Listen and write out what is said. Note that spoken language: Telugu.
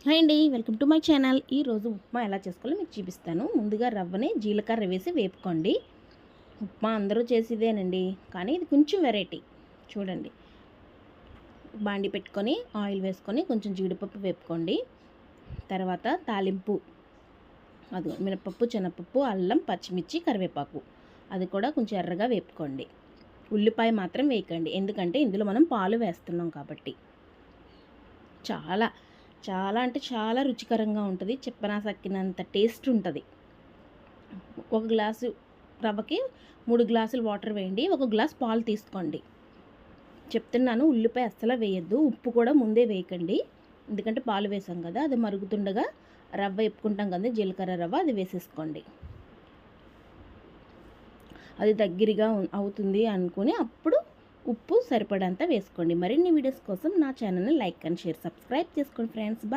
హాయ్ అండి, వెల్కమ్ టు మై ఛానల్. ఈరోజు ఉప్మా ఎలా చేసుకోవాలో మీకు చూపిస్తాను. ముందుగా రవ్వని జీలకర్ర వేసి వేపుకోండి. ఉప్మా అందరూ చేసేదేనండి, కానీ ఇది కొంచెం వెరైటీ. చూడండి, బాండి పెట్టుకొని ఆయిల్ వేసుకొని కొంచెం జీడిపప్పు వేపుకోండి. తర్వాత తాలింపు, అది మినపప్పు, శనగపప్పు, అల్లం, పచ్చిమిర్చి, కరివేపాకు, అది కూడా కొంచెం ఎర్రగా వేపుకోండి. ఉల్లిపాయ మాత్రం వేయకండి, ఎందుకంటే ఇందులో మనం పాలు వేస్తున్నాం కాబట్టి. చాలా చాలా అంటే చాలా రుచికరంగా ఉంటుంది. చెప్పనా సక్కినంత టేస్ట్ ఉంటుంది. ఒక గ్లాసు రవ్వకి 3 గ్లాసులు వాటర్ వేయండి. ఒక గ్లాస్ పాలు తీసుకోండి. చెప్తున్నాను, ఉల్లిపాయ అస్సలు వేయద్దు. ఉప్పు కూడా ముందే వేయకండి, ఎందుకంటే పాలు వేసాం కదా. అది మరుగుతుండగా రవ్వ వేపుకుంటాం కదా, జీలకర్ర రవ్వ, అది వేసేసుకోండి. అది దగ్గరగా అవుతుంది అనుకుని అప్పుడు ఉప్పు సరిపడంత వేసుకోండి. మరిన్ని వీడియోస్ కోసం నా ఛానల్ని లైక్ అండ్ షేర్, సబ్స్క్రైబ్ చేసుకోండి ఫ్రెండ్స్. బాయ్.